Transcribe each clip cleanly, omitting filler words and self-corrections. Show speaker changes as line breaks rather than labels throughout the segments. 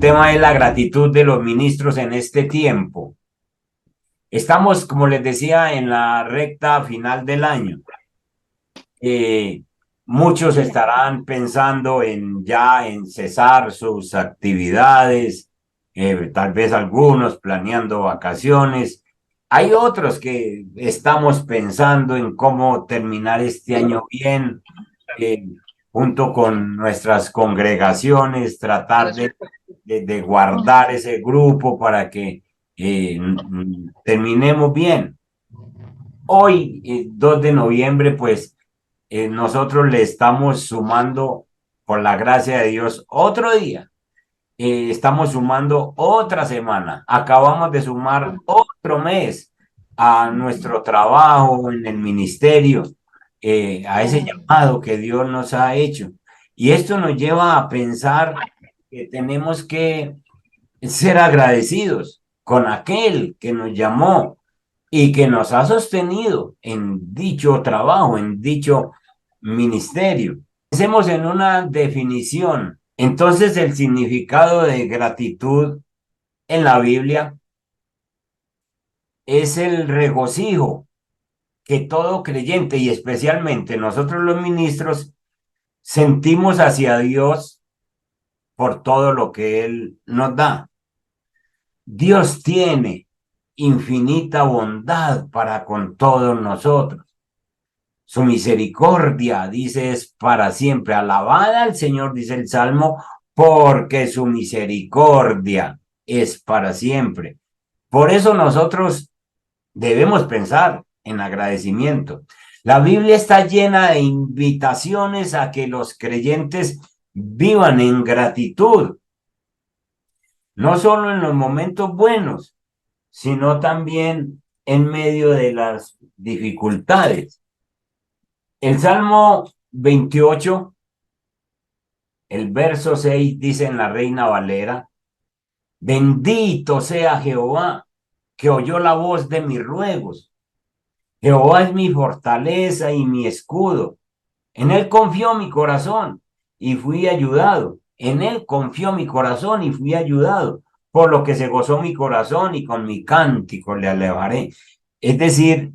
tema es la gratitud de los ministros en este tiempo. Estamos, como les decía, en la recta final del año. Muchos estarán pensando en cesar sus actividades, tal vez algunos planeando vacaciones. Hay otros que estamos pensando en cómo terminar este año bien, eh, junto con nuestras congregaciones, tratar de guardar ese grupo para que terminemos bien. Hoy, 2 de noviembre, pues nosotros le estamos sumando, por la gracia de Dios, otro día. Estamos sumando otra semana. Acabamos de sumar otro mes a nuestro trabajo en el ministerio, a ese llamado que Dios nos ha hecho. Y esto nos lleva a pensar que tenemos que ser agradecidos con aquel que nos llamó y que nos ha sostenido en dicho trabajo, en dicho ministerio. Pensemos en una definición. Entonces, el significado de gratitud en la Biblia es el regocijo que todo creyente y especialmente nosotros los ministros sentimos hacia Dios por todo lo que Él nos da. Dios tiene infinita bondad para con todos nosotros. Su misericordia, dice, es para siempre. Alabada al Señor, dice el Salmo, porque su misericordia es para siempre. Por eso nosotros debemos pensar en agradecimiento. La Biblia está llena de invitaciones a que los creyentes vivan en gratitud, no solo en los momentos buenos, sino también en medio de las dificultades. El Salmo 28, el verso 6 dice en la Reina Valera: bendito sea Jehová, que oyó la voz de mis ruegos. Jehová es mi fortaleza y mi escudo. En él confió mi corazón y fui ayudado. En él confió mi corazón y fui ayudado. Por lo que se gozó mi corazón y con mi cántico le alabaré. Es decir,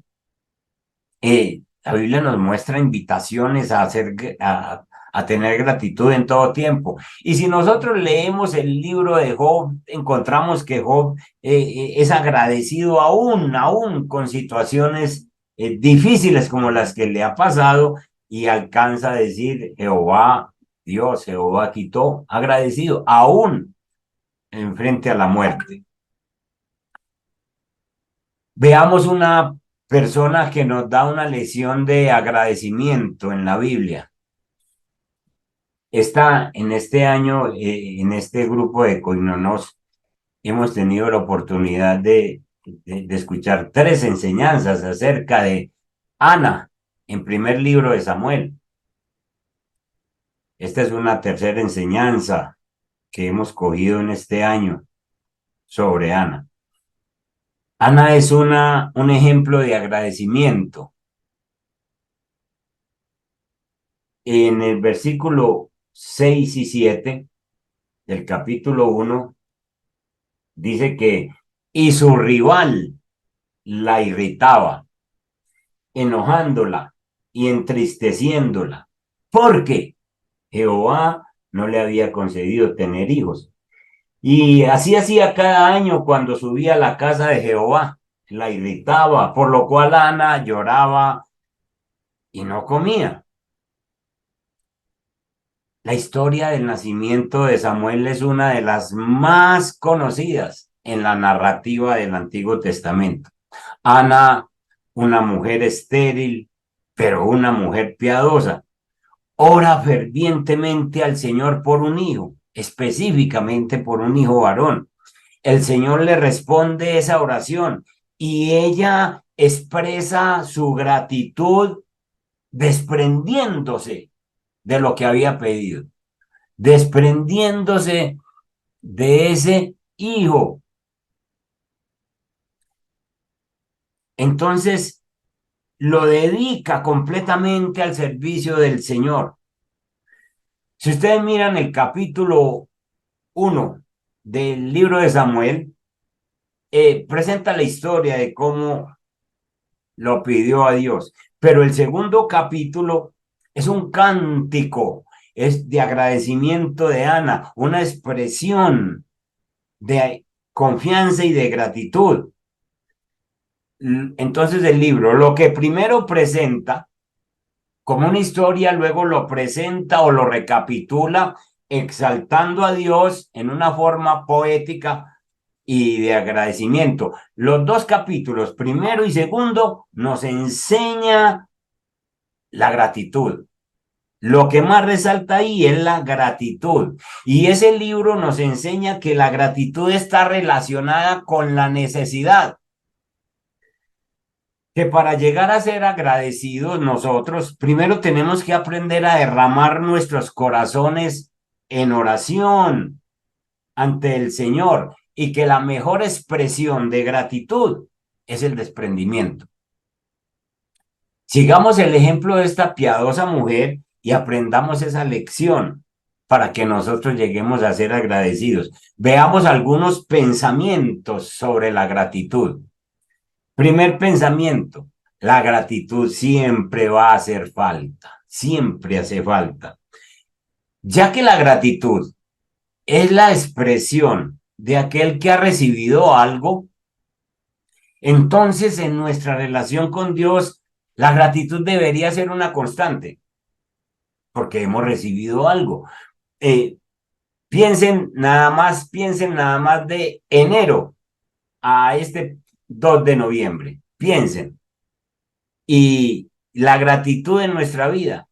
la Biblia nos muestra invitaciones a tener gratitud en todo tiempo. Y si nosotros leemos el libro de Job, encontramos que Job es agradecido aún con situaciones difíciles como las que le ha pasado, y alcanza a decir: Jehová, Dios, Jehová quitó, agradecido aún en frente a la muerte. Veamos una persona que nos da una lección de agradecimiento en la Biblia. Está en este año, en este grupo de Coinonos, hemos tenido la oportunidad de escuchar 3 enseñanzas acerca de Ana, en primer libro de Samuel. Esta es una tercera enseñanza que hemos cogido en este año sobre Ana. Ana es un ejemplo de agradecimiento. En el versículo 6 y 7 del capítulo 1, dice que y su rival la irritaba, enojándola y entristeciéndola, porque Jehová no le había concedido tener hijos. Y así hacía cada año cuando subía a la casa de Jehová, la irritaba, por lo cual Ana lloraba y no comía. La historia del nacimiento de Samuel es una de las más conocidas en la narrativa del Antiguo Testamento. Ana, una mujer estéril, pero una mujer piadosa, ora fervientemente al Señor por un hijo, específicamente por un hijo varón. El Señor le responde esa oración y ella expresa su gratitud desprendiéndose de lo que había pedido, desprendiéndose de ese hijo. Entonces lo dedica completamente al servicio del Señor. Si ustedes miran el capítulo 1 del libro de Samuel presenta la historia de cómo lo pidió a Dios. Pero el segundo capítulo es un cántico, es de agradecimiento de Ana, una expresión de confianza y de gratitud. Entonces el libro, lo que primero presenta como una historia, luego lo presenta o lo recapitula exaltando a Dios en una forma poética y de agradecimiento. Los dos capítulos, primero y segundo, nos enseña la gratitud. Lo que más resalta ahí es la gratitud. Y ese libro nos enseña que la gratitud está relacionada con la necesidad. Que para llegar a ser agradecidos nosotros, primero tenemos que aprender a derramar nuestros corazones en oración ante el Señor y que la mejor expresión de gratitud es el desprendimiento. Sigamos el ejemplo de esta piadosa mujer y aprendamos esa lección para que nosotros lleguemos a ser agradecidos. Veamos algunos pensamientos sobre la gratitud. Primer pensamiento, la gratitud siempre va a hacer falta, siempre hace falta, ya que la gratitud es la expresión de aquel que ha recibido algo. Entonces, en nuestra relación con Dios, la gratitud debería ser una constante, porque hemos recibido algo. Eh, piensen nada más de enero a este 2 de noviembre. Piensen. Y la gratitud en nuestra vida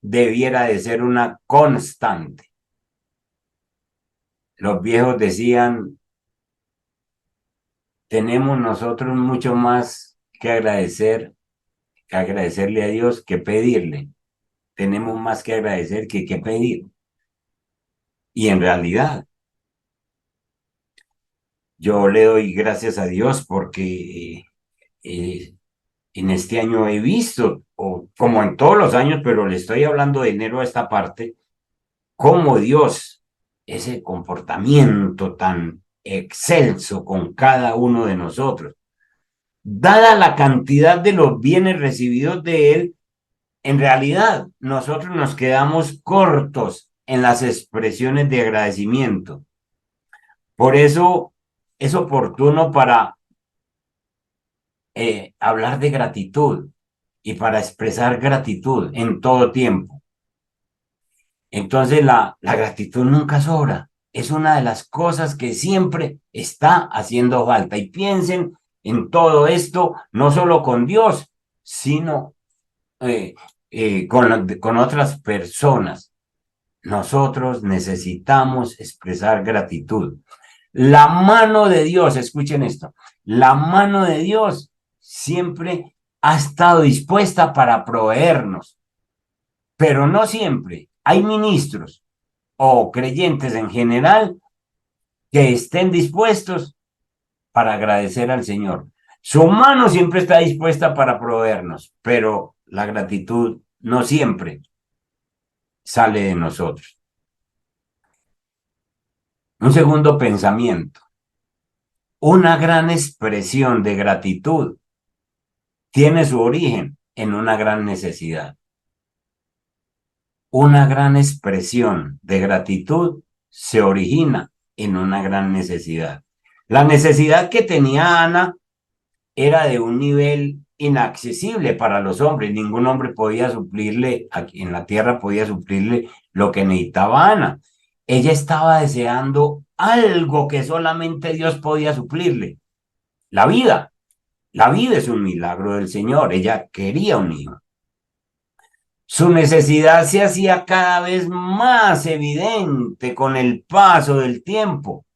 debiera de ser una constante. Los viejos decían, tenemos nosotros mucho más que agradecerle a Dios que pedirle. Tenemos más que agradecer que pedir. Y en realidad, yo le doy gracias a Dios porque en este año he visto, o como en todos los años, pero le estoy hablando de enero a esta parte, cómo Dios, ese comportamiento tan excelso con cada uno de nosotros, dada la cantidad de los bienes recibidos de Él, en realidad nosotros nos quedamos cortos en las expresiones de agradecimiento. Por eso es oportuno para hablar de gratitud y para expresar gratitud en todo tiempo. Entonces la gratitud nunca sobra. Es una de las cosas que siempre está haciendo falta. Y piensen en todo esto, no solo con Dios, sino con otras personas. Nosotros necesitamos expresar gratitud. La mano de Dios, escuchen esto, la mano de Dios siempre ha estado dispuesta para proveernos, pero no siempre. Hay ministros o creyentes en general que estén dispuestos para agradecer al Señor. Su mano siempre está dispuesta para proveernos, pero la gratitud no siempre sale de nosotros. Un segundo pensamiento. Una gran expresión de gratitud tiene su origen en una gran necesidad. Una gran expresión de gratitud se origina en una gran necesidad. La necesidad que tenía Ana era de un nivel inaccesible para los hombres. Ningún hombre podía suplirle, aquí en la tierra podía suplirle lo que necesitaba Ana. Ella estaba deseando algo que solamente Dios podía suplirle. La vida. La vida es un milagro del Señor. Ella quería un hijo. Su necesidad se hacía cada vez más evidente con el paso del tiempo.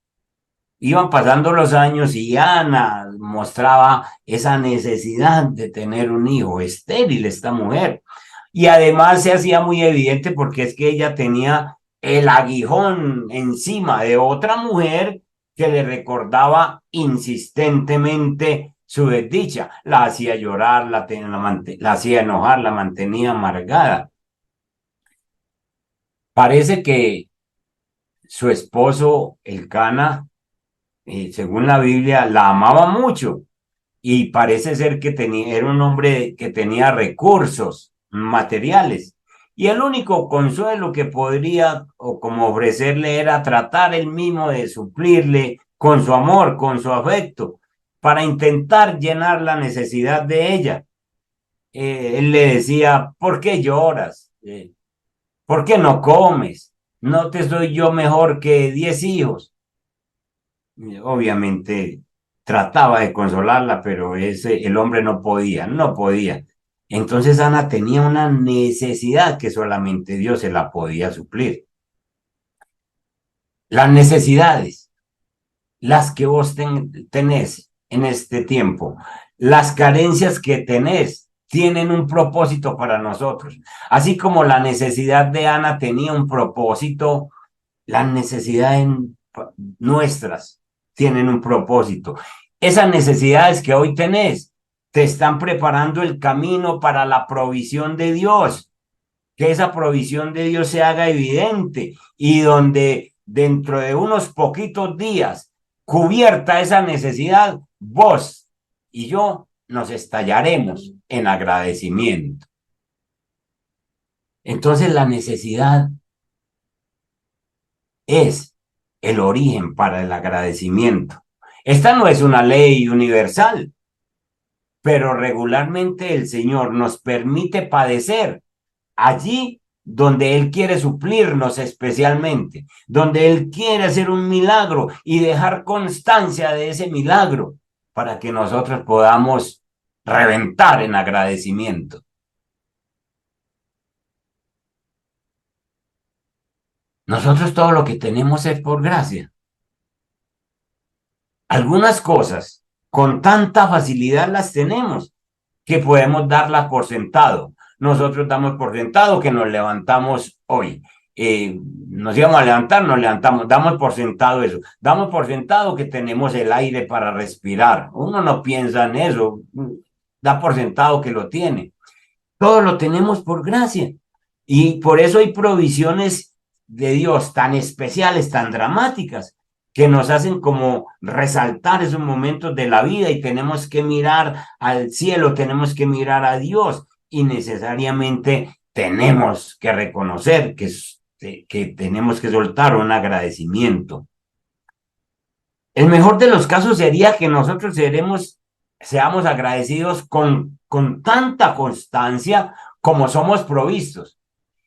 Iban pasando los años y Ana mostraba esa necesidad de tener un hijo, estéril esta mujer. Y además se hacía muy evidente porque es que ella tenía el aguijón encima de otra mujer que le recordaba insistentemente su desdicha. La hacía llorar, la hacía enojar, la mantenía amargada. Parece que su esposo, Elcana, según la Biblia, la amaba mucho y parece ser que era un hombre que tenía recursos materiales. Y el único consuelo que podría o como ofrecerle era tratar él mismo de suplirle con su amor, con su afecto, para intentar llenar la necesidad de ella. Él le decía, ¿por qué lloras? ¿Por qué no comes? ¿No te soy yo mejor que 10 hijos? Obviamente trataba de consolarla, pero el hombre no podía, no podía. Entonces Ana tenía una necesidad que solamente Dios se la podía suplir. Las necesidades, las que vos tenés en este tiempo, las carencias que tenés, tienen un propósito para nosotros. Así como la necesidad de Ana tenía un propósito, las necesidades nuestras tienen un propósito. Esas necesidades que hoy tenés te están preparando el camino para la provisión de Dios, que esa provisión de Dios se haga evidente y donde dentro de unos poquitos días cubierta esa necesidad, vos y yo nos estallaremos en agradecimiento. Entonces la necesidad es el origen para el agradecimiento. Esta no es una ley universal, pero regularmente el Señor nos permite padecer allí donde Él quiere suplirnos especialmente, donde Él quiere hacer un milagro y dejar constancia de ese milagro para que nosotros podamos reventar en agradecimiento. Nosotros todo lo que tenemos es por gracia. Algunas cosas con tanta facilidad las tenemos que podemos darlas por sentado. Nosotros damos por sentado que nos levantamos hoy. Nos íbamos a levantar, nos levantamos, damos por sentado eso. Damos por sentado que tenemos el aire para respirar. Uno no piensa en eso, da por sentado que lo tiene. Todo lo tenemos por gracia. Y por eso hay provisiones de Dios tan especiales, tan dramáticas, que nos hacen como resaltar esos momentos de la vida y tenemos que mirar al cielo, tenemos que mirar a Dios y necesariamente tenemos que reconocer que tenemos que soltar un agradecimiento. El mejor de los casos sería que nosotros seamos agradecidos con tanta constancia como somos provistos.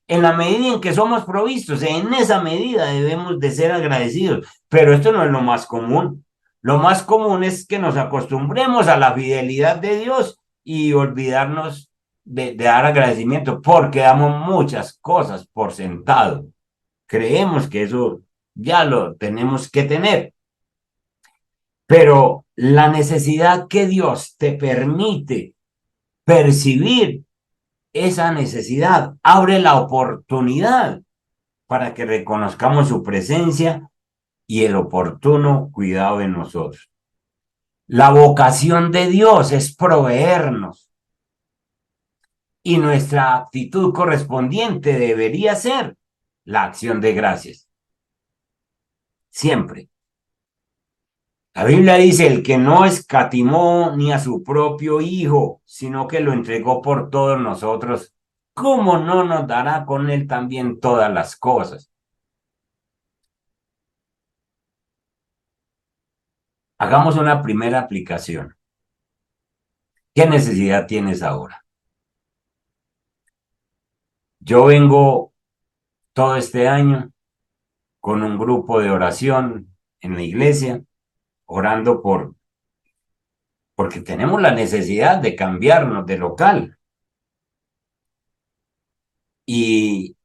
En la medida en que somos provistos, en esa medida debemos de ser agradecidos. Pero esto no es lo más común. Lo más común es que nos acostumbremos a la fidelidad de Dios y olvidarnos de dar agradecimiento porque damos muchas cosas por sentado. Creemos que eso ya lo tenemos que tener. Pero la necesidad que Dios te permite percibir, esa necesidad abre la oportunidad para que reconozcamos su presencia y el oportuno cuidado de nosotros. La vocación de Dios es proveernos y nuestra actitud correspondiente debería ser la acción de gracias. Siempre. La Biblia dice, el que no escatimó ni a su propio Hijo, sino que lo entregó por todos nosotros, ¿cómo no nos dará con él también todas las cosas? Hagamos una primera aplicación. ¿Qué necesidad tienes ahora? Yo vengo todo este año con un grupo de oración en la iglesia, orando porque tenemos la necesidad de cambiarnos de local. Y,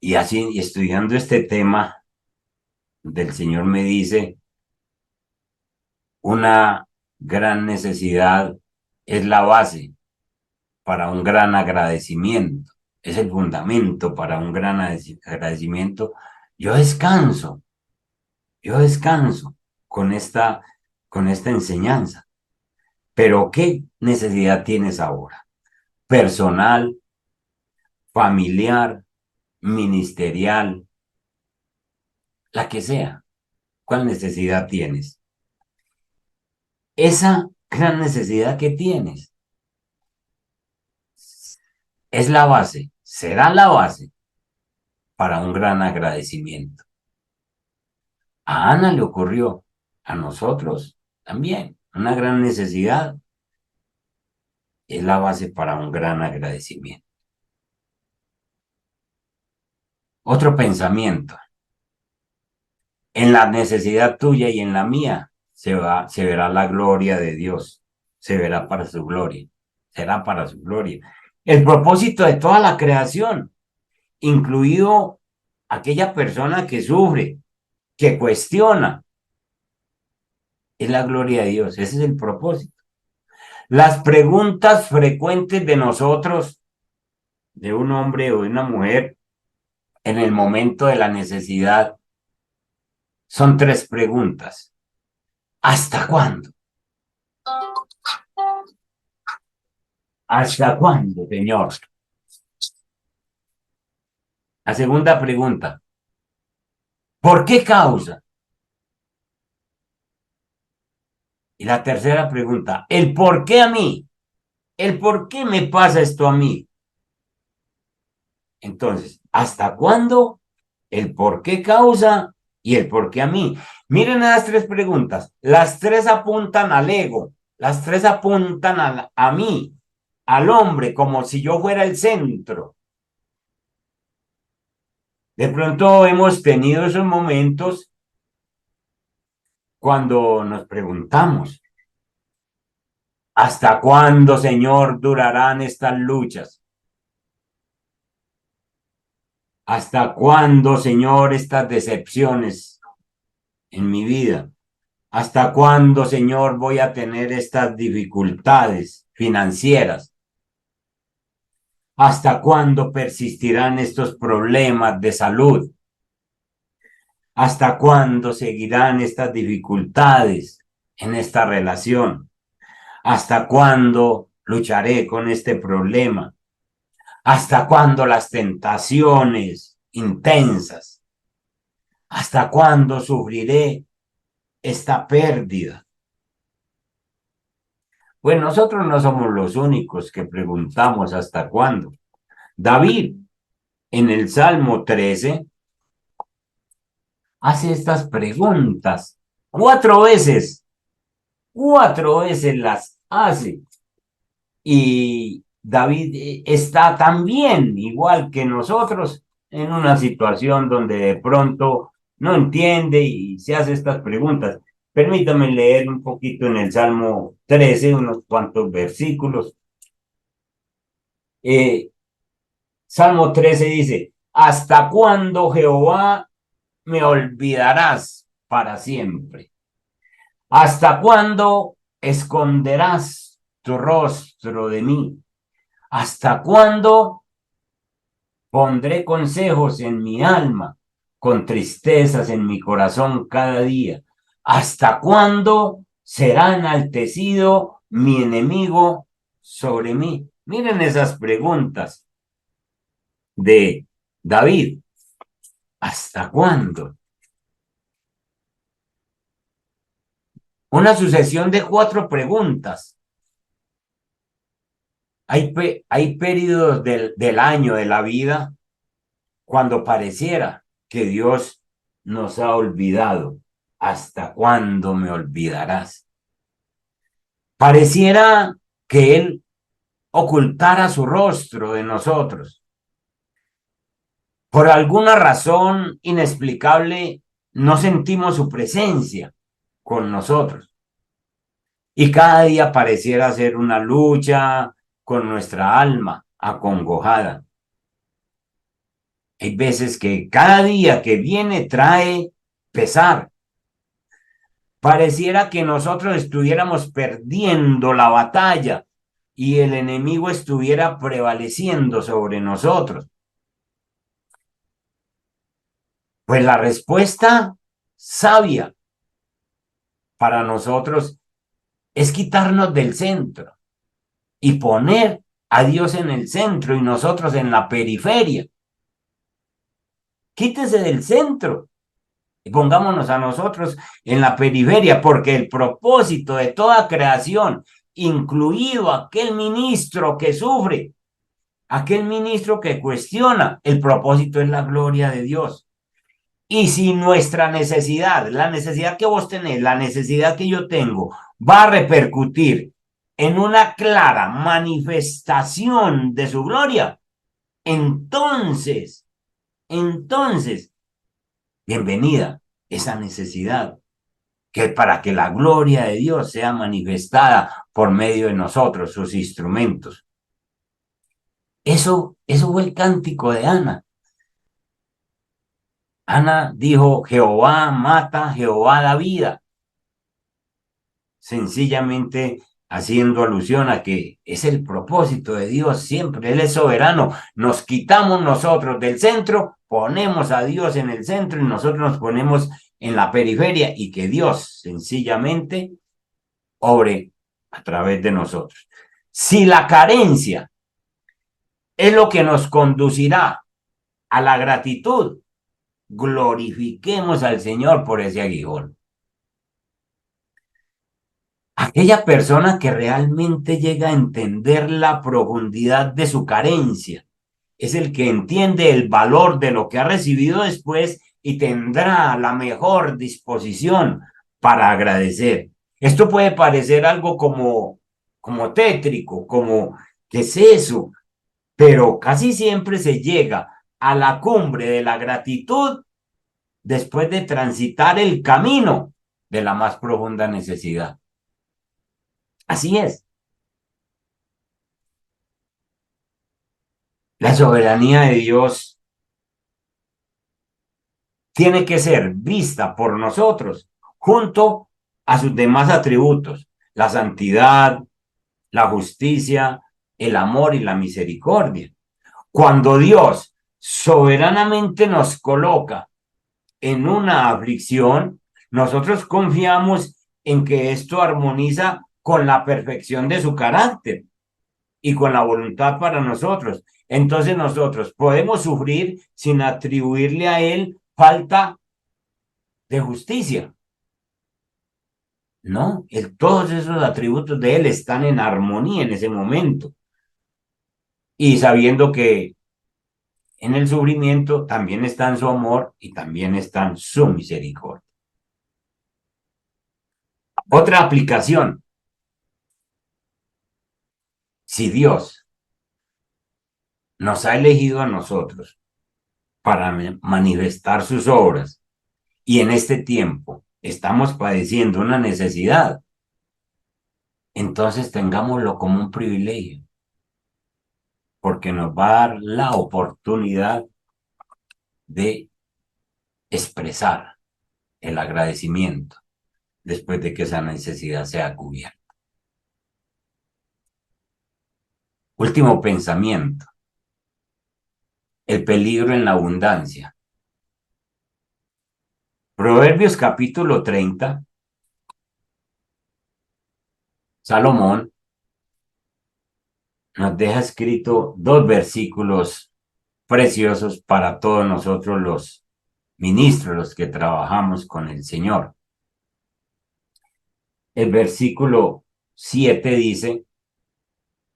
y así, estudiando este tema, del Señor me dice, una gran necesidad es la base para un gran agradecimiento, es el fundamento para un gran agradecimiento. Yo descanso, yo descanso con con esta enseñanza. Pero ¿qué necesidad tienes ahora? Personal, familiar, ministerial, la que sea. ¿Cuál necesidad tienes? Esa gran necesidad que tienes es la base, será la base para un gran agradecimiento. A Ana le ocurrió, a nosotros también. Una gran necesidad es la base para un gran agradecimiento. Otro pensamiento. En la necesidad tuya y en la mía se verá la gloria de Dios, se verá para su gloria, será para su gloria. El propósito de toda la creación, incluido aquella persona que sufre, que cuestiona, es la gloria de Dios, ese es el propósito. Las preguntas frecuentes de nosotros, de un hombre o de una mujer, en el momento de la necesidad, son tres preguntas. ¿Hasta cuándo? ¿Hasta cuándo, Señor? La segunda pregunta, ¿por qué causa? Y la tercera pregunta, ¿el por qué a mí? ¿El por qué me pasa esto a mí? Entonces, ¿hasta cuándo? El por qué causa y el por qué a mí. Miren las tres preguntas. Las tres apuntan al ego. Las tres apuntan a mí, al hombre, como si yo fuera el centro. De pronto hemos tenido esos momentos cuando nos preguntamos, ¿hasta cuándo, Señor, durarán estas luchas? ¿Hasta cuándo, Señor, estas decepciones en mi vida? ¿Hasta cuándo, Señor, voy a tener estas dificultades financieras? ¿Hasta cuándo persistirán estos problemas de salud? ¿Hasta cuándo seguirán estas dificultades en esta relación? ¿Hasta cuándo lucharé con este problema? ¿Hasta cuándo las tentaciones intensas? ¿Hasta cuándo sufriré esta pérdida? Pues nosotros no somos los únicos que preguntamos hasta cuándo. David, en el Salmo 13, hace estas preguntas 4 veces, 4 veces las hace. Y David está también, igual que nosotros, en una situación donde de pronto no entiende y se hace estas preguntas. Permítame leer un poquito en el Salmo 13, unos cuantos versículos. Salmo 13 dice, ¿hasta cuándo, Jehová, me olvidarás para siempre? ¿Hasta cuándo esconderás tu rostro de mí? ¿Hasta cuándo pondré consejos en mi alma, con tristezas en mi corazón cada día? ¿Hasta cuándo será enaltecido mi enemigo sobre mí? Miren esas preguntas de David. ¿Hasta cuándo? Una sucesión de 4 preguntas. Hay periodos del año, de la vida, cuando pareciera que Dios nos ha olvidado. ¿Hasta cuándo me olvidarás? Pareciera que Él ocultara su rostro de nosotros. Por alguna razón inexplicable, no sentimos su presencia con nosotros. Y cada día pareciera ser una lucha con nuestra alma acongojada. Hay veces que cada día que viene trae pesar. Pareciera que nosotros estuviéramos perdiendo la batalla y el enemigo estuviera prevaleciendo sobre nosotros. Pues la respuesta sabia para nosotros es quitarnos del centro y poner a Dios en el centro y nosotros en la periferia. Quítese del centro Pongámonos a nosotros en la periferia, porque el propósito de toda creación, incluido aquel ministro que sufre, aquel ministro que cuestiona, el propósito es la gloria de Dios. Y si nuestra necesidad, la necesidad que vos tenés, la necesidad que yo tengo, va a repercutir en una clara manifestación de su gloria, entonces, bienvenida esa necesidad, que para que la gloria de Dios sea manifestada por medio de nosotros, sus instrumentos. Eso fue el cántico de Ana. Ana dijo, Jehová mata, Jehová da vida. Sencillamente haciendo alusión a que es el propósito de Dios siempre. Él es soberano. Nos quitamos nosotros del centro, ponemos a Dios en el centro y nosotros nos ponemos en la periferia y que Dios sencillamente obre a través de nosotros. Si la carencia es lo que nos conducirá a la gratitud, glorifiquemos al Señor por ese aguijón. Aquella persona que realmente llega a entender la profundidad de su carencia es el que entiende el valor de lo que ha recibido después y tendrá la mejor disposición para agradecer. Esto puede parecer algo como tétrico, como, ¿qué es eso? Pero casi siempre se llega a la cumbre de la gratitud después de transitar el camino de la más profunda necesidad. Así es. La soberanía de Dios tiene que ser vista por nosotros junto a sus demás atributos, la santidad, la justicia, el amor y la misericordia. Cuando Dios soberanamente nos coloca en una aflicción, nosotros confiamos en que esto armoniza con la perfección de su carácter y con la voluntad para nosotros. Entonces nosotros podemos sufrir sin atribuirle a él falta de justicia. No, todos esos atributos de él están en armonía en ese momento. Y sabiendo que en el sufrimiento también está en su amor y también está en su misericordia. Otra aplicación. Si Dios nos ha elegido a nosotros para manifestar sus obras y en este tiempo estamos padeciendo una necesidad, entonces tengámoslo como un privilegio, porque nos va a dar la oportunidad de expresar el agradecimiento después de que esa necesidad sea cubierta. Último pensamiento, el peligro en la abundancia. Proverbios capítulo 30, Salomón nos deja escrito dos versículos preciosos para todos nosotros los ministros, los que trabajamos con el Señor. El versículo 7 dice,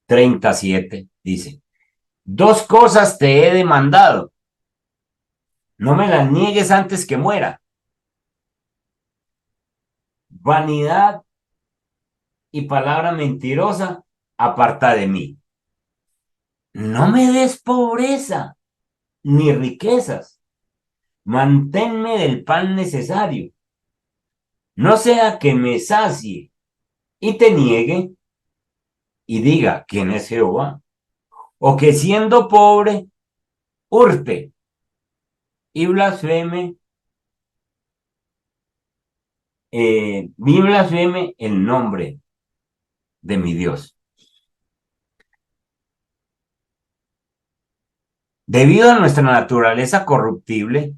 37 dice, dos cosas te he demandado, no me las niegues antes que muera. Vanidad y palabra mentirosa, aparta de mí. No me des pobreza ni riquezas, manténme del pan necesario, no sea que me sacie y te niegue y diga quién es Jehová, o que siendo pobre hurte y blasfeme, blasfeme el nombre de mi Dios. Debido a nuestra naturaleza corruptible,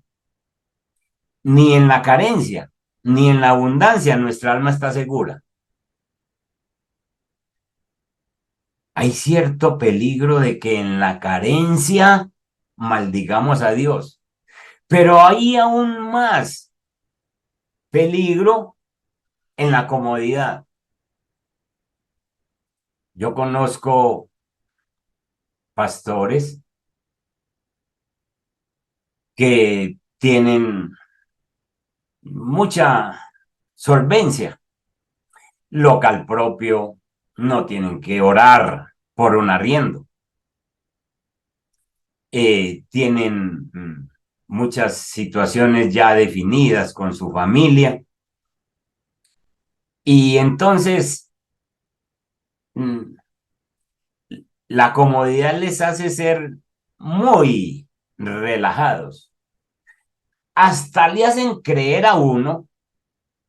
ni en la carencia, ni en la abundancia nuestra alma está segura. Hay cierto peligro de que en la carencia maldigamos a Dios, pero hay aún más peligro en la comodidad. Yo conozco pastores que tienen mucha solvencia local propio, no tienen que orar por un arriendo, tienen muchas situaciones ya definidas con su familia y entonces la comodidad les hace ser muy relajados. Hasta le hacen creer a uno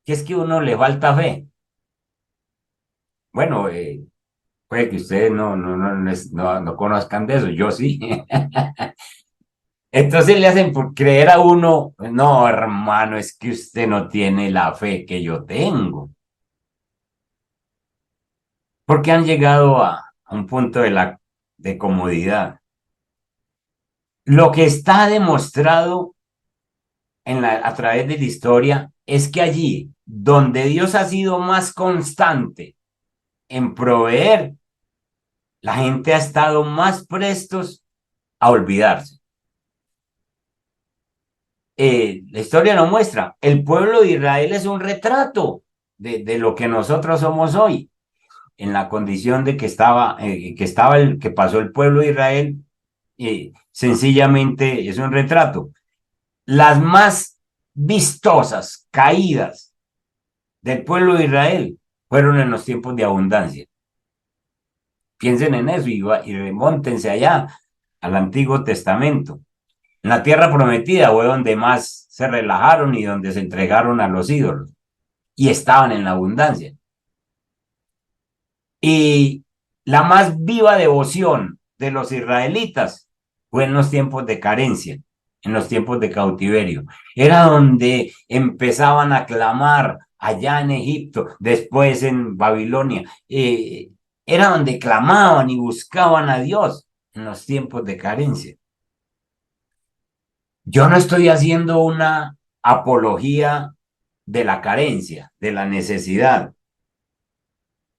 que es que uno le falta fe. Bueno, puede que ustedes no conozcan de eso, yo sí. Entonces le hacen por creer a uno, no, hermano, es que usted no tiene la fe que yo tengo. Porque han llegado a un punto de comodidad. Lo que está demostrado a través de la historia es que allí donde Dios ha sido más constante en proveer, la gente ha estado más prestos a olvidarse. La historia lo muestra. El pueblo de Israel es un retrato de lo que nosotros somos hoy, en la condición de que pasó el pueblo de Israel, sencillamente es un retrato. Las más vistosas caídas del pueblo de Israel fueron en los tiempos de abundancia. Piensen en eso y remóntense allá al Antiguo Testamento. En la tierra prometida fue donde más se relajaron y donde se entregaron a los ídolos y estaban en la abundancia. Y la más viva devoción de los israelitas fue en los tiempos de carencia, en los tiempos de cautiverio. Era donde empezaban a clamar allá en Egipto, después en Babilonia. Era donde clamaban y buscaban a Dios en los tiempos de carencia. Yo no estoy haciendo una apología de la carencia, de la necesidad,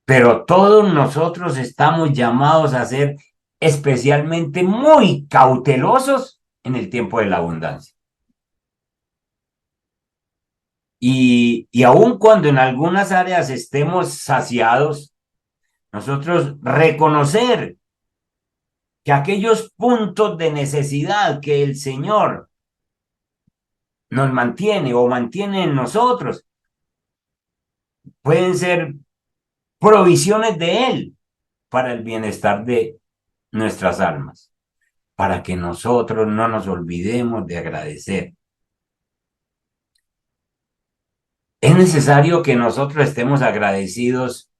pero todos nosotros estamos llamados a ser especialmente muy cautelosos en el tiempo de la abundancia. Y aun cuando en algunas áreas estemos saciados, nosotros reconocer que aquellos puntos de necesidad que el Señor nos mantiene o mantiene en nosotros pueden ser provisiones de Él para el bienestar de nuestras almas, para que nosotros no nos olvidemos de agradecer. Es necesario que nosotros estemos agradecidos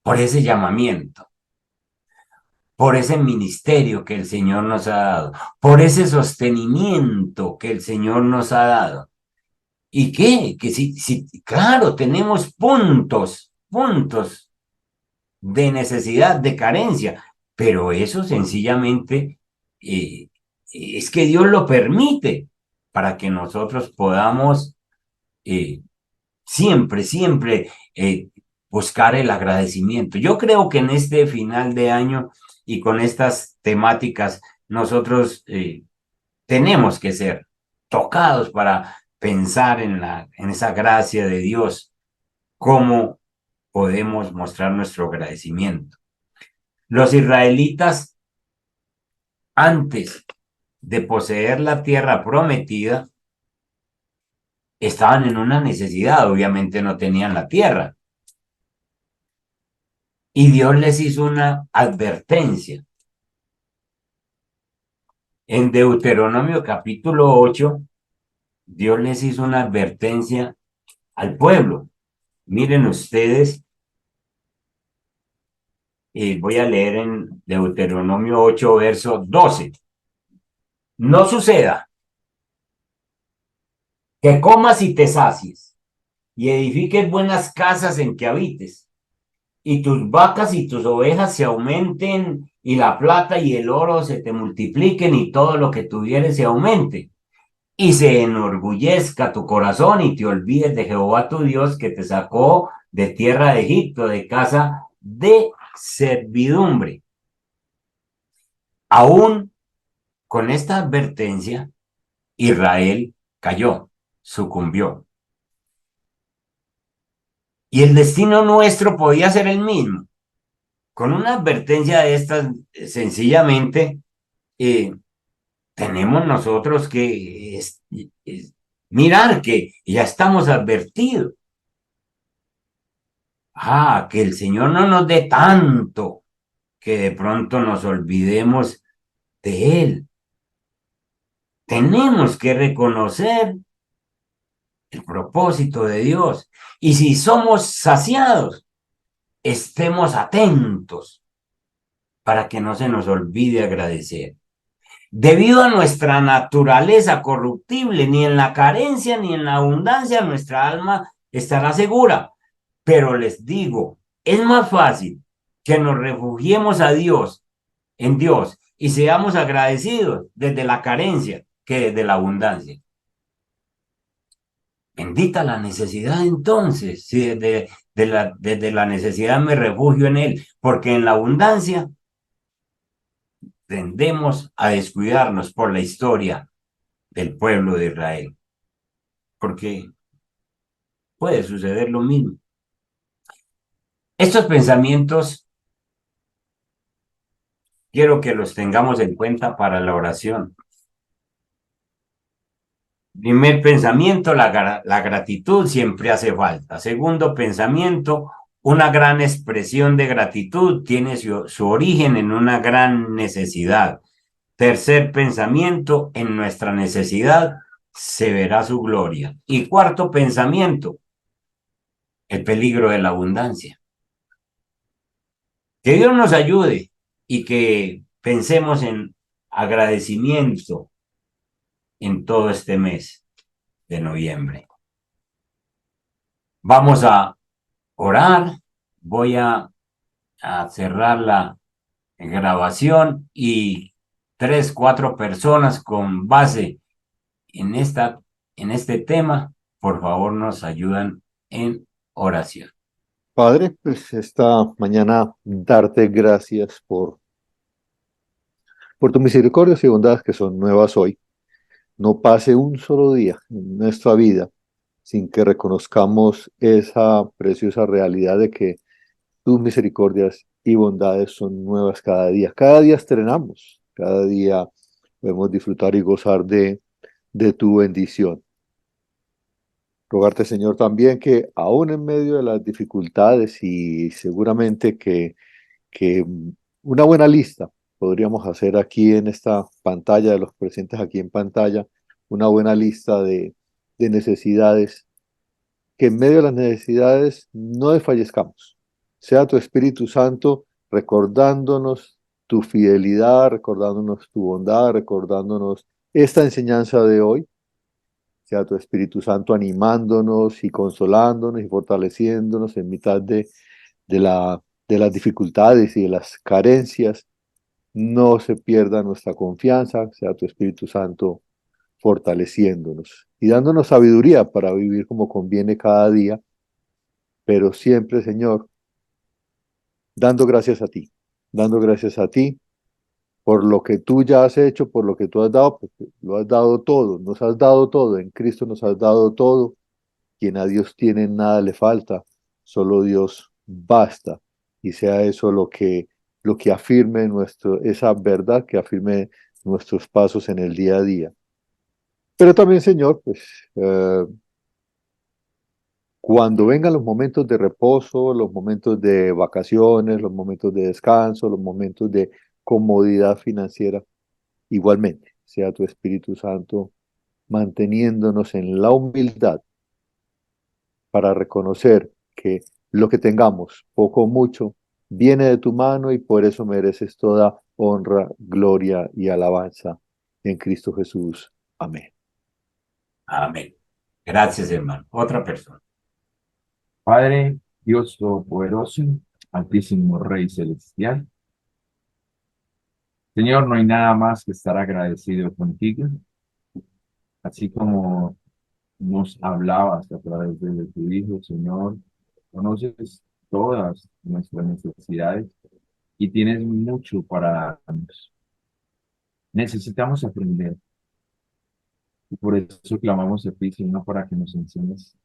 por ese llamamiento, por ese ministerio que el Señor nos ha dado, por ese sostenimiento que el Señor nos ha dado. ¿Y qué? Que sí, claro, tenemos puntos de necesidad, de carencia, pero eso sencillamente es que Dios lo permite para que nosotros podamos siempre buscar el agradecimiento. Yo creo que en este final de año y con estas temáticas, nosotros tenemos que ser tocados para pensar en esa gracia de Dios, cómo podemos mostrar nuestro agradecimiento. Los israelitas, antes de poseer la tierra prometida, estaban en una necesidad, obviamente no tenían la tierra. Y Dios les hizo una advertencia. En Deuteronomio capítulo 8, Dios les hizo una advertencia al pueblo. Miren ustedes, voy a leer en Deuteronomio 8, verso 12. No suceda que comas y te sacies, y edifiques buenas casas en que habites, y tus vacas y tus ovejas se aumenten, y la plata y el oro se te multipliquen, y todo lo que tuvieres se aumente. y se enorgullezca tu corazón y te olvides de Jehová tu Dios que te sacó de tierra de Egipto, de casa de servidumbre. Aún con esta advertencia, Israel cayó, sucumbió. Y el destino nuestro podía ser el mismo. Con una advertencia de estas, sencillamente, eh, tenemos nosotros que mirar que ya estamos advertidos. Que el Señor no nos dé tanto que de pronto nos olvidemos de Él. Tenemos que reconocer el propósito de Dios. Y si somos saciados, estemos atentos para que no se nos olvide agradecer. Debido a nuestra naturaleza corruptible, ni en la carencia ni en la abundancia nuestra alma estará segura. Pero les digo, es más fácil que nos refugiemos a Dios, en Dios, y seamos agradecidos desde la carencia que desde la abundancia. Bendita la necesidad entonces, si desde la necesidad me refugio en Él, porque en la abundancia tendemos a descuidarnos por la historia del pueblo de Israel, porque puede suceder lo mismo. Estos pensamientos quiero que los tengamos en cuenta para la oración. Primer pensamiento, la gratitud siempre hace falta. Segundo pensamiento, una gran expresión de gratitud tiene su origen en una gran necesidad. Tercer pensamiento, en nuestra necesidad se verá su gloria. Y cuarto pensamiento, el peligro de la abundancia. Que Dios nos ayude y que pensemos en agradecimiento en todo este mes de noviembre. Vamos a orar, voy a cerrar la grabación y 3, 4 personas con base en, en este tema, por favor nos ayudan en oración.
Padre, pues esta mañana darte gracias por tu misericordia y bondades que son nuevas hoy. No pase un solo día en nuestra vida sin que reconozcamos esa preciosa realidad de que tus misericordias y bondades son nuevas cada día. Cada día estrenamos, cada día podemos disfrutar y gozar de tu bendición. Rogarte, Señor, también que aún en medio de las dificultades y seguramente que una buena lista podríamos hacer aquí en esta pantalla, de los presentes aquí en pantalla, una buena lista de necesidades, que en medio de las necesidades no desfallezcamos. Sea tu Espíritu Santo recordándonos tu fidelidad, recordándonos tu bondad, recordándonos esta enseñanza de hoy. Sea tu Espíritu Santo animándonos y consolándonos y fortaleciéndonos en mitad de las dificultades y de las carencias. No se pierda nuestra confianza, sea tu Espíritu Santo fortaleciéndonos y dándonos sabiduría para vivir como conviene cada día, pero siempre, Señor, dando gracias a ti por lo que tú ya has hecho, por lo que tú has dado, porque lo has dado todo, nos has dado todo, en Cristo nos has dado todo. Quien a Dios tiene nada le falta, solo Dios basta. Y sea eso lo que afirme esa verdad que afirme nuestros pasos en el día a día. Pero también, Señor, pues cuando vengan los momentos de reposo, los momentos de vacaciones, los momentos de descanso, los momentos de comodidad financiera, igualmente, sea tu Espíritu Santo manteniéndonos en la humildad para reconocer que lo que tengamos, poco o mucho, viene de tu mano y por eso mereces toda honra, gloria y alabanza en Cristo Jesús. Amén.
Amén. Gracias, hermano. Otra persona.
Padre, Dios Todopoderoso, Altísimo Rey Celestial, Señor, no hay nada más que estar agradecido contigo. así como nos hablabas a través de tu Hijo, Señor, conoces todas nuestras necesidades y tienes mucho para darnos. Necesitamos aprender y por eso clamamos a ti, Señor, para que nos enseñes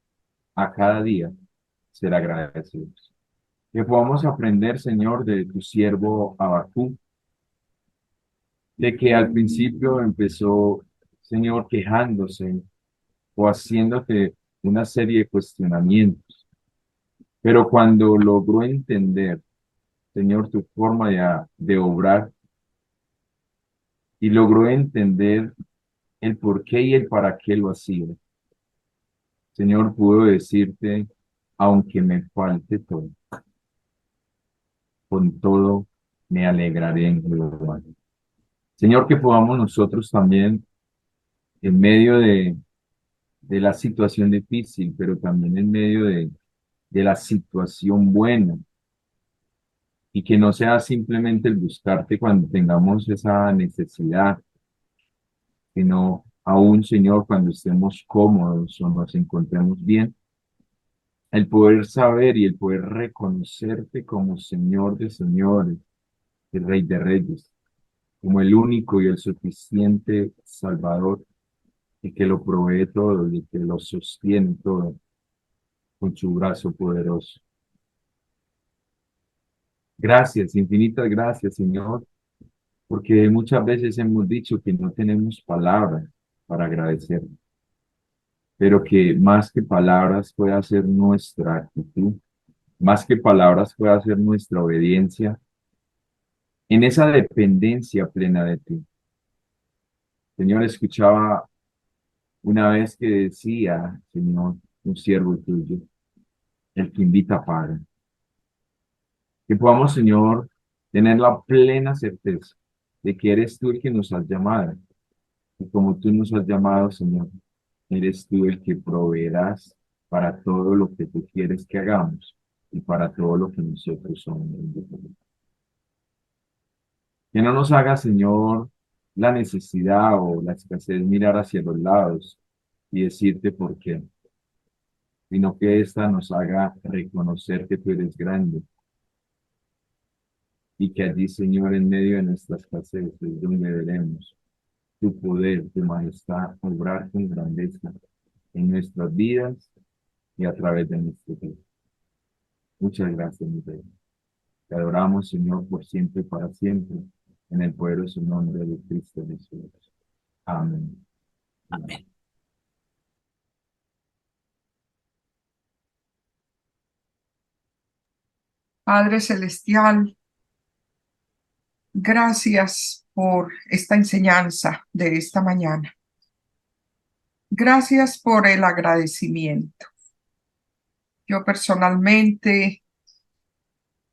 a cada día ser agradecidos. Que podamos aprender, Señor, de tu siervo Habacuc, de que al principio empezó, Señor, quejándose o haciéndote una serie de cuestionamientos, pero cuando logró entender, Señor, tu forma de obrar y logró entender el por qué y el para qué lo hacía, Señor, pudo decirte, aunque me falte todo, con todo me alegraré en Jehová. Señor, que podamos nosotros también, en medio de la situación difícil, pero también en medio de la situación buena, y que no sea simplemente el buscarte cuando tengamos esa necesidad, sino aún, Señor, cuando estemos cómodos o nos encontremos bien, el poder saber y el poder reconocerte como Señor de señores, el Rey de reyes, como el único y el suficiente Salvador, y que lo provee todo y que lo sostiene todo con su brazo poderoso. Gracias, infinitas gracias, Señor, porque muchas veces hemos dicho que no tenemos palabras para agradecer, pero que más que palabras puede ser nuestra actitud, más que palabras puede ser nuestra obediencia en esa dependencia plena de ti. Señor, escuchaba una vez que decía, Señor, un siervo tuyo, el que invita paga. Que podamos, Señor, tener la plena certeza de que eres tú el que nos has llamado. Y como tú nos has llamado, Señor, eres tú el que proveerás para todo lo que tú quieres que hagamos y para todo lo que nosotros somos. Que no nos haga, Señor, la necesidad o la escasez mirar hacia los lados y decirte por qué, sino que esta nos haga reconocer que tú eres grande y que allí, Señor, en medio de nuestra escasez es donde veremos tu poder, tu majestad, obrar con grandeza en nuestras vidas y a través de nuestro vida. Muchas gracias, mi Rey. Te adoramos, Señor, por siempre y para siempre, en el poderoso nombre de Cristo Jesús. Amén.
Amén.
Padre Celestial, gracias por esta enseñanza de esta mañana. Gracias por el agradecimiento. Yo personalmente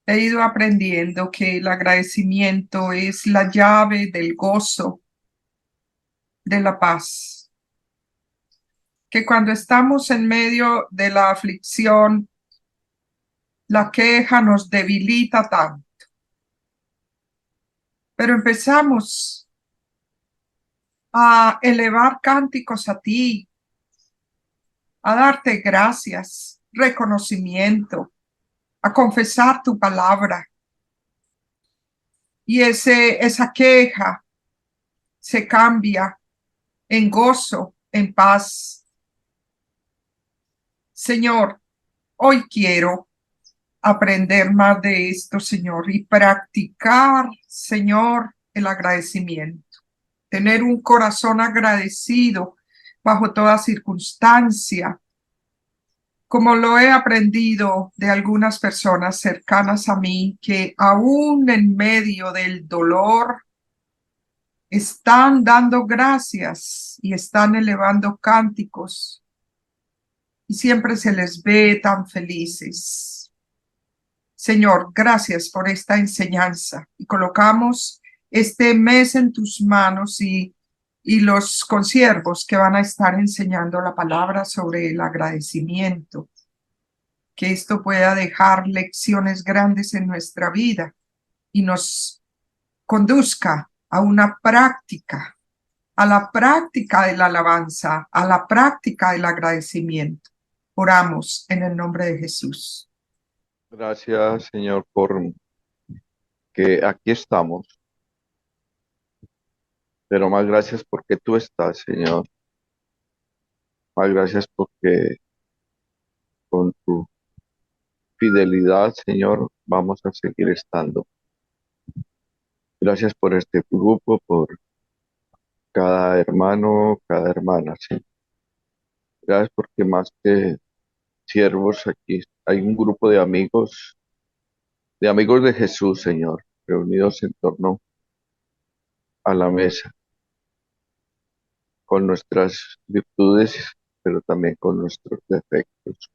he ido aprendiendo que el agradecimiento es la llave del gozo, de la paz. Que cuando estamos en medio de la aflicción, la queja nos debilita tanto. Pero empezamos a elevar cánticos a ti, a darte gracias, reconocimiento, a confesar tu palabra. Y esa queja se cambia en gozo, en paz. Señor, hoy quiero aprender más de esto, Señor, y practicar, Señor, el agradecimiento. Tener un corazón agradecido bajo toda circunstancia, como lo he aprendido de algunas personas cercanas a mí, que aún en medio del dolor están dando gracias y están elevando cánticos y siempre se les ve tan felices. Señor, gracias por esta enseñanza y colocamos este mes en tus manos y los consiervos que van a estar enseñando la palabra sobre el agradecimiento. Que esto pueda dejar lecciones grandes en nuestra vida y nos conduzca a una práctica a la práctica de la alabanza, a la práctica del agradecimiento. Oramos en el nombre de Jesús.
Gracias, Señor, por que aquí estamos, pero más gracias porque tú estás, Señor. Más gracias porque con tu fidelidad, Señor, vamos a seguir estando. Gracias por este grupo, por cada hermano, cada hermana, Señor. Gracias porque más que siervos aquí hay un grupo de amigos de Jesús, Señor, reunidos en torno a la mesa, con nuestras virtudes, pero también con nuestros defectos,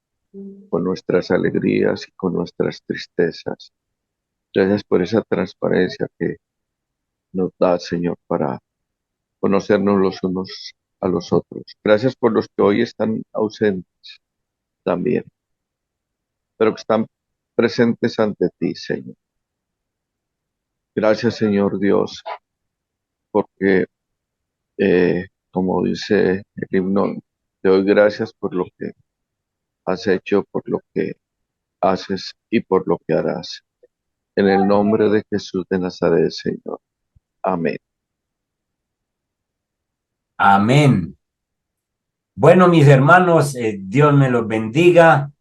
con nuestras alegrías y con nuestras tristezas. Gracias por esa transparencia que nos da, Señor, para conocernos los unos a los otros. Gracias por los que hoy están ausentes también, pero que están presentes ante ti, Señor. Gracias, Señor Dios, porque, como dice el himno, te doy gracias por lo que has hecho, por lo que haces y por lo que harás. En el nombre de Jesús de Nazaret, Señor. Amén.
Amén. Bueno, mis hermanos, Dios me los bendiga.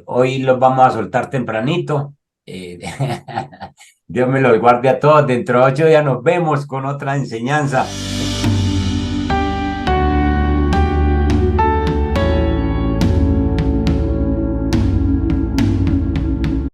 Hoy los vamos a soltar tempranito. Dios me los guarde a todos. Dentro de 8 días nos vemos con otra enseñanza.